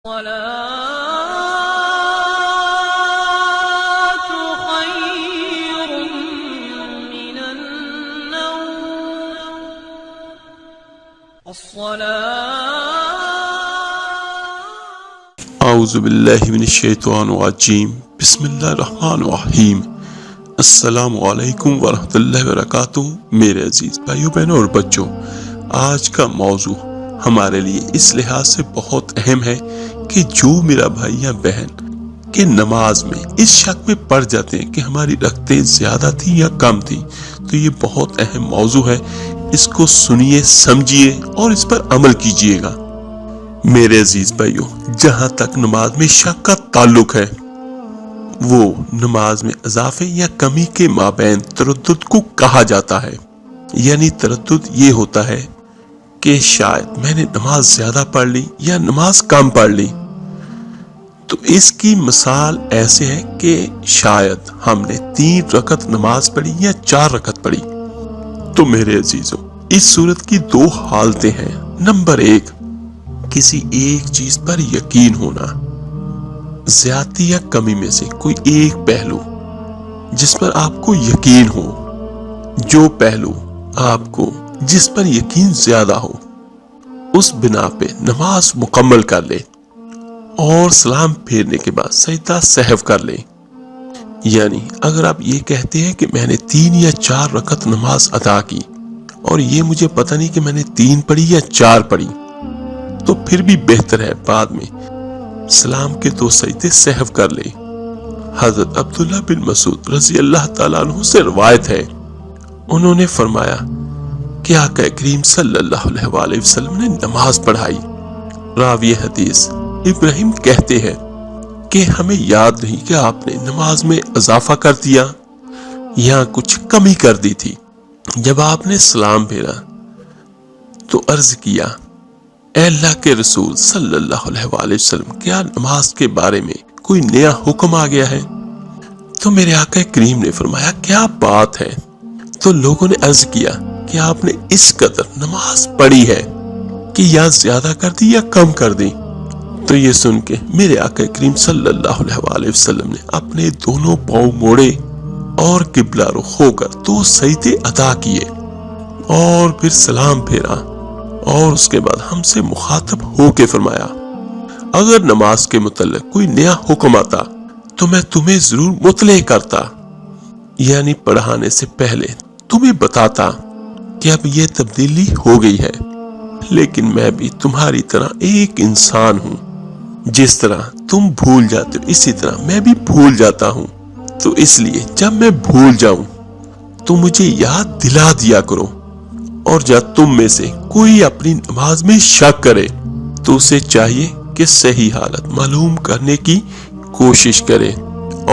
اعوذ باللہ من الشیطان الرجیم بسم اللہ الرحمن الرحیم السلام علیکم ورحمۃ اللہ وبرکاتہ۔ میرے عزیز بھائیوں بہنوں اور بچوں، آج کا موضوع ہمارے لیے اس لحاظ سے بہت اہم ہے کہ جو میرا بھائی یا بہن کہ نماز میں اس شک میں پڑ جاتے ہیں کہ ہماری رکعتیں زیادہ تھیں یا کم تھیں، تو یہ بہت اہم موضوع ہے۔ اس کو سنیے، سمجھیے اور اس پر عمل کیجیے گا۔ میرے عزیز بھائیوں، جہاں تک نماز میں شک کا تعلق ہے، وہ نماز میں اضافے یا کمی کے مابین تردد کو کہا جاتا ہے۔ یعنی تردد یہ ہوتا ہے کہ شاید میں نے نماز زیادہ پڑھ لی یا نماز کم پڑھ لی۔ تو اس کی مثال ایسے ہے کہ شاید ہم نے 3 رکعت نماز پڑھی یا 4 رکعت پڑھی۔ تو میرے عزیزوں، اس صورت کی 2 حالتیں ہیں۔ نمبر 1، کسی ایک چیز پر یقین ہونا، زیادتی یا کمی میں سے کوئی ایک پہلو جس پر آپ کو یقین ہو، جو پہلو آپ کو جس پر یقین زیادہ ہو، اس بنا پہ نماز مکمل کر لے اور سلام پھیرنے کے بعد سجدہ سہو کر لے۔ یعنی اگر آپ یہ کہتے ہیں کہ میں نے 3 یا 4 رکعت نماز ادا کی اور یہ مجھے پتہ نہیں کہ میں نے 3 پڑھی یا 4 پڑھی، تو پھر بھی بہتر ہے بعد میں سلام کے 2 سجدے سہو کر لے۔ حضرت عبداللہ بن مسعود رضی اللہ تعالیٰ عنہ سے روایت ہے، انہوں نے فرمایا کہ آقا کریم صلی اللہ علیہ وآلہ وسلم نے نماز پڑھائی۔ راوی حدیث ابراہیم کہتے ہیں کہ ہمیں یاد نہیں کہ آپ نے نماز میں اضافہ کر دیا یا کچھ کمی کر دی تھی۔ جب آپ نے سلام پھیرا تو عرض کیا، اے اللہ کے رسول صلی اللہ علیہ وآلہ وسلم، کیا نماز کے بارے میں کوئی نیا حکم آ گیا ہے؟ تو میرے آقا کریم نے فرمایا، کیا بات ہے؟ تو لوگوں نے عرض کیا کہ آپ نے اس قدر نماز پڑھی ہے کہ یا زیادہ کر دی یا کم کر دی۔ تو یہ سن کے میرے آقا کریم صلی اللہ علیہ وآلہ وسلم نے اپنے دونوں پاؤں موڑے اور قبلہ رخ ہو کر 2 سجدے ادا کیے اور پھر سلام پھیرا، اور اس کے بعد ہم سے مخاطب ہو کے فرمایا، اگر نماز کے متعلق کوئی نیا حکم آتا تو میں تمہیں ضرور مطلع کرتا، یعنی پڑھانے سے پہلے تمہیں بتاتا کہ اب یہ تبدیلی ہو گئی ہے، لیکن میں بھی تمہاری طرح ایک انسان ہوں، جس طرح تم بھول جاتے ہو اسی طرح میں بھی بھول جاتا ہوں، تو اس لیے جب میں بھول جاؤں تو مجھے یاد دلا دیا کرو، اور جب تم میں سے کوئی اپنی نماز میں شک کرے تو اسے چاہیے کہ صحیح حالت معلوم کرنے کی کوشش کرے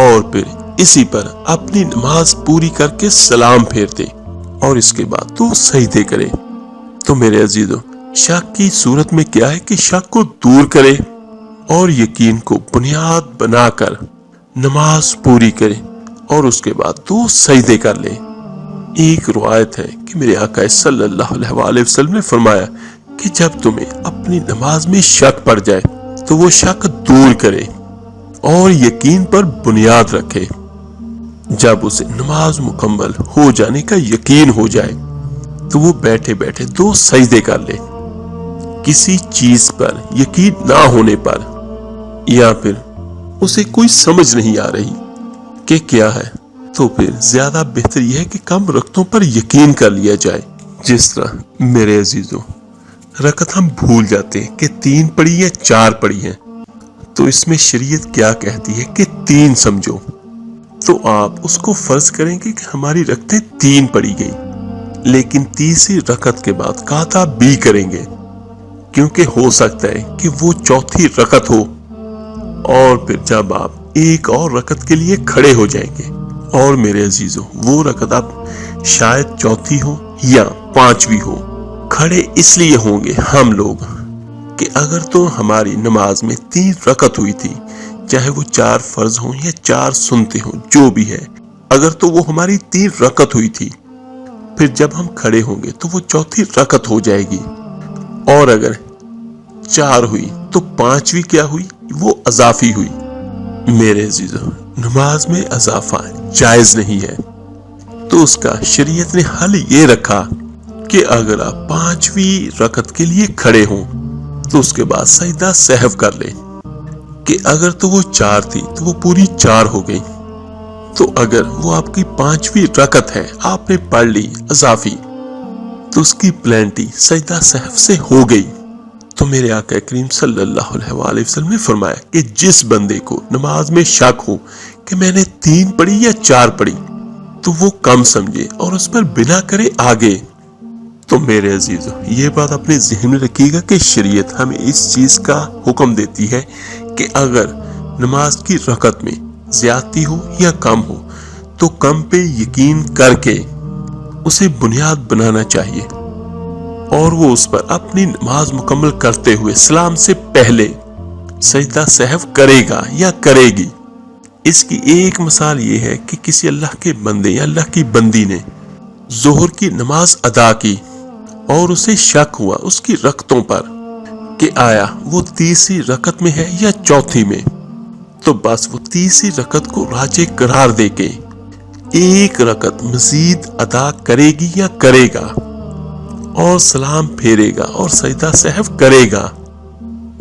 اور پھر اسی پر اپنی نماز پوری کر کے سلام پھیر دے اور اس کے بعد 2 سجدے کرے۔ تو میرے عزیزوں، شک کی صورت میں کیا ہے کہ شک کو دور کرے اور یقین کو بنیاد بنا کر نماز پوری کرے اور اس کے بعد 2 سجدے کر لے۔ ایک روایت ہے کہ میرے آقا صلی اللہ علیہ وآلہ وسلم نے فرمایا کہ جب تمہیں اپنی نماز میں شک پڑ جائے تو وہ شک دور کرے اور یقین پر بنیاد رکھے۔ جب اسے نماز مکمل ہو جانے کا یقین ہو جائے تو وہ بیٹھے بیٹھے 2 سجدے کر لے۔ کسی چیز پر یقین نہ ہونے پر یا پھر اسے کوئی سمجھ نہیں آ رہی کہ کیا ہے، تو پھر زیادہ بہتر یہ ہے کہ کم رکعتوں پر یقین کر لیا جائے۔ جس طرح میرے عزیزوں، رکعت ہم بھول جاتے ہیں کہ 3 پڑھی یا 4 پڑھی ہیں، تو اس میں شریعت کیا کہتی ہے کہ 3 سمجھو، تو آپ اس کو فرض کریں گے کہ ہماری رکعتیں 3 پڑھی گئی، لیکن تیسری رکعت کے بعد قاطع بھی کریں گے، کیونکہ ہو سکتا ہے کہ وہ 4تھی رکعت ہو، اور پھر جب آپ ایک اور رکعت کے لیے کھڑے ہو جائیں گے، اور میرے عزیزوں وہ رکعت اب شاید 4تھی ہو یا 5ویں ہو، کھڑے اس لیے ہوں گے ہم لوگ کہ اگر تو ہماری نماز میں 3 رکعت ہوئی تھی، چاہے وہ 4 فرض ہوں یا 4 سنتے ہوں، جو بھی ہے، اگر تو وہ ہماری 3 رکعت ہوئی تھی، پھر جب ہم کھڑے ہوں گے تو وہ 4تھی رکعت ہو جائے گی، اور اگر 4 ہوئی تو پانچویں کیا ہوئی؟ وہ اضافی ہوئی۔ میرے عزیزو، نماز میں اضافہ جائز نہیں ہے، تو اس کا شریعت نے حل یہ رکھا کہ اگر آپ پانچویں رکعت کے لیے کھڑے ہوں تو اس کے بعد سجدہ سہو کر لیں، کہ اگر تو وہ 4 تھی تو وہ پوری 4 ہو گئی، تو اگر وہ آپ کی پانچویں رکعت ہے آپ نے پڑھ لی اضافی تو اس کی پلینٹی سجدہ سہو سے ہو گئی۔ تو میرے آقا کریم صلی اللہ علیہ وآلہ وسلم نے فرمایا کہ جس بندے کو نماز میں شک ہو کہ میں نے 3 پڑھی یا 4 پڑھی تو وہ کم سمجھے اور اس پر بنا کرے آگے۔ تو میرے عزیزو، یہ بات اپنے ذہن میں رکھیے گا کہ شریعت ہمیں اس چیز کا حکم دیتی ہے کہ اگر نماز کی رکعت میں زیادتی ہو یا کم ہو تو کم پہ یقین کر کے اسے بنیاد بنانا چاہیے، اور وہ اس پر اپنی نماز مکمل کرتے ہوئے سلام سے پہلے سجدہ سہو کرے گا یا کرے گی۔ اس کی ایک مثال یہ ہے کہ کسی اللہ کے بندے یا اللہ کی بندی نے ظہر کی نماز ادا کی اور اسے شک ہوا اس کی رکعتوں پر کہ آیا وہ تیسری رکعت میں ہے یا چوتھی میں، تو بس وہ تیسری رکعت کو راجع قرار دے کے ایک رکعت مزید ادا کرے گی یا کرے گا اور سلام پھیرے گا اور سجدہ سہو کرے گا۔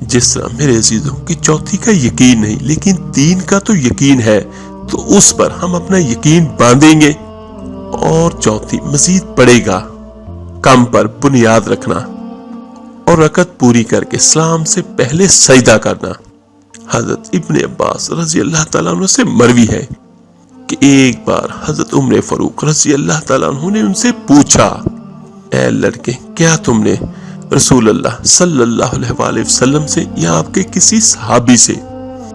جس طرح میرے عزیزوں کہ چوتھی کا یقین نہیں لیکن 3 کا تو یقین ہے، تو اس پر ہم اپنا یقین باندھیں گے اور چوتھی مزید پڑے گا، کم پر بنیاد رکھنا اور رکعت پوری کر کے سلام سے پہلے سجدہ کرنا۔ حضرت ابن عباس رضی اللہ تعالیٰ عنہ سے مروی ہے کہ ایک بار حضرت عمر فاروق رضی اللہ تعالیٰ عنہ نے ان سے پوچھا، اے لڑکے، کیا تم نے رسول اللہ صلی اللہ علیہ وآلہ وسلم سے یا آپ کے کسی صحابی سے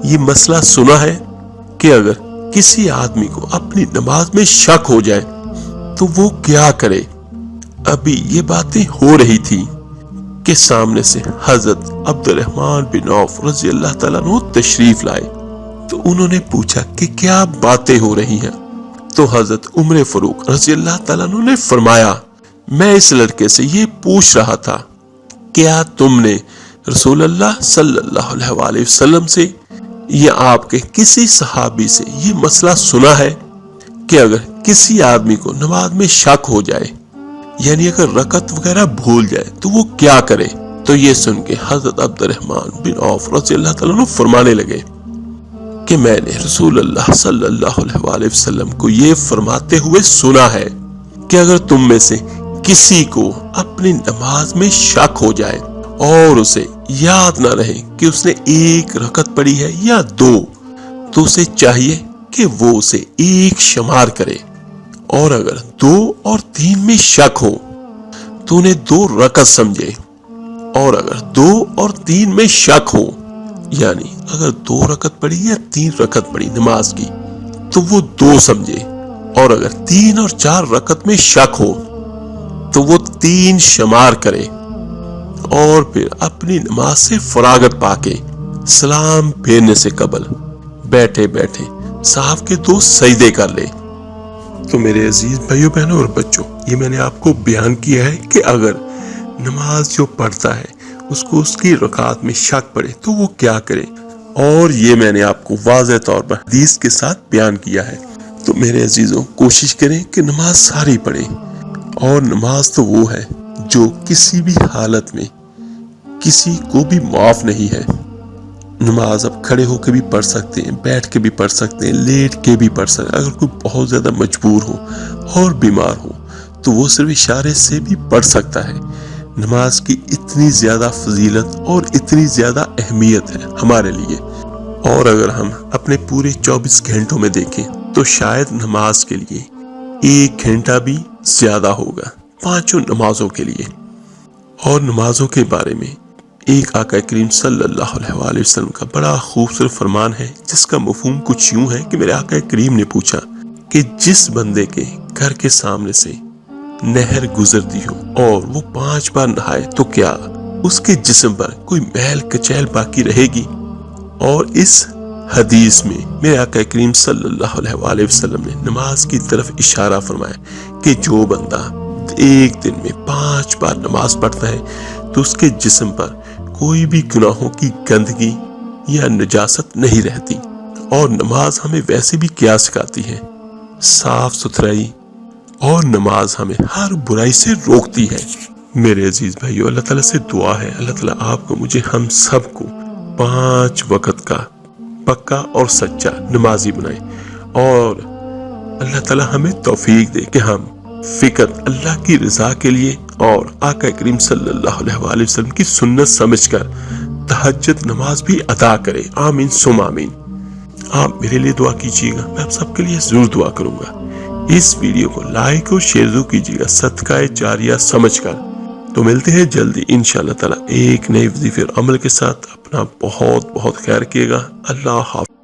یہ مسئلہ سنا ہے کہ اگر کسی آدمی کو اپنی نماز میں شک ہو جائے تو وہ کیا کرے؟ ابھی یہ باتیں ہو رہی تھی کہ سامنے سے حضرت عبد الرحمن بن عوف رضی اللہ تعالیٰ عنہ تشریف لائے، تو انہوں نے پوچھا کہ کیا باتیں ہو رہی ہیں؟ تو حضرت عمر فاروق رضی اللہ تعالیٰ عنہ نے فرمایا، میں اس لڑکے سے یہ پوچھ رہا تھا کیا تم نے رسول اللہ صلی اللہ علیہ وآلہ وسلم سے یا آپ کے کسی صحابی سے یہ مسئلہ سنا ہے کہ اگر کسی آدمی کو نماز میں شک ہو جائے، یعنی اگر رکعت وغیرہ بھول جائے تو وہ کیا کرے؟ تو یہ سن کے حضرت عبد الرحمن بن عوف رضی اللہ تعالیٰ عنہ فرمانے لگے کہ میں نے رسول اللہ صلی اللہ علیہ وآلہ وسلم کو یہ فرماتے ہوئے سنا ہے کہ اگر تم میں سے کسی کو اپنی نماز میں شک ہو جائے اور اسے یاد نہ رہے کہ اس نے 1 رکعت پڑھی ہے یا 2، تو اسے چاہیے کہ وہ اسے 1 شمار کرے، اور اگر 2 اور 3 میں شک ہو تو انہیں 2 رکعت سمجھے، اور اگر 2 اور 3 میں شک ہو یعنی اگر 2 رکعت پڑھی یا 3 رکعت پڑھی نماز کی تو وہ 2 سمجھے، اور اگر 3 اور 4 رکعت میں شک ہو تو وہ 3 شمار کرے، اور پھر اپنی نماز سے فراغت پا کے سلام پھیرنے سے قبل بیٹھے بیٹھے صاحب کے 2 سجدے کر لے۔ تو میرے عزیز بھائیوں بہنوں اور بچوں، یہ میں نے آپ کو بیان کیا ہے کہ اگر نماز جو پڑھتا ہے اس کو اس کی رکعت میں شک پڑے تو وہ کیا کرے، اور یہ میں نے آپ کو واضح طور پر حدیث کے ساتھ بیان کیا ہے۔ تو میرے عزیزوں، کوشش کریں کہ نماز ساری پڑھیں، اور نماز تو وہ ہے جو کسی بھی حالت میں کسی کو بھی معاف نہیں ہے۔ نماز اب کھڑے ہو کے بھی پڑھ سکتے ہیں، بیٹھ کے بھی پڑھ سکتے ہیں، لیٹ کے بھی پڑھ سکتے ہیں، اگر کوئی بہت زیادہ مجبور ہو اور بیمار ہو تو وہ صرف اشارے سے بھی پڑھ سکتا ہے۔ نماز کی اتنی زیادہ فضیلت اور اتنی زیادہ اہمیت ہے ہمارے لیے، اور اگر ہم اپنے پورے 24 گھنٹوں میں دیکھیں تو شاید نماز کے لیے 1 گھنٹہ بھی زیادہ ہوگا 5 نمازوں کے لیے۔ اور نمازوں کے بارے میں ایک آقا کریم صلی اللہ علیہ وآلہ وسلم کا بڑا خوبصورت فرمان ہے، جس کا مفہوم کچھ یوں ہے کہ میرے آقا کریم نے پوچھا کہ جس بندے کے گھر کے سامنے سے نہر گزرتی ہو اور وہ 5 بار نہائے تو کیا اس کے جسم پر کوئی میل کچیل باقی رہے گی؟ اور اس حدیث میں میرے آقا کریم صلی اللہ علیہ وآلہ وسلم نے نماز کی طرف اشارہ فرمایا کہ جو بندہ ایک دن میں 5 بار نماز پڑھتا ہے تو اس کے جسم پر کوئی بھی گناہوں کی گندگی یا نجاست نہیں رہتی، اور نماز ہمیں ویسے بھی کیا سکھاتی ہے؟ صاف ستھرائی، اور نماز ہمیں ہر برائی سے روکتی ہے۔ میرے عزیز بھائیو، اللہ تعالیٰ سے دعا ہے اللہ تعالیٰ آپ کو، مجھے، ہم سب کو 5 وقت کا پکا اور سچا نمازی بنائے، اور اللہ تعالیٰ ہمیں توفیق دے کہ ہم فقط اللہ کی رضا کے لیے اور آقا کریم صلی اللہ علیہ وآلہ وسلم کی سنت سمجھ کر تہجد نماز بھی ادا کرے۔ آمین ثم آمین۔ آپ میرے لیے دعا کیجیے گا، میں آپ سب کے لیے ضرور دعا کروں گا۔ اس ویڈیو کو لائک اور شیئر ضرور کیجیے گا صدقہ جاریہ سمجھ کر۔ تو ملتے ہیں جلدی انشاءاللہ تعالی ایک نئے وظیفے اور عمل کے ساتھ۔ اپنا بہت بہت خیال کیے گا۔ اللہ حافظ۔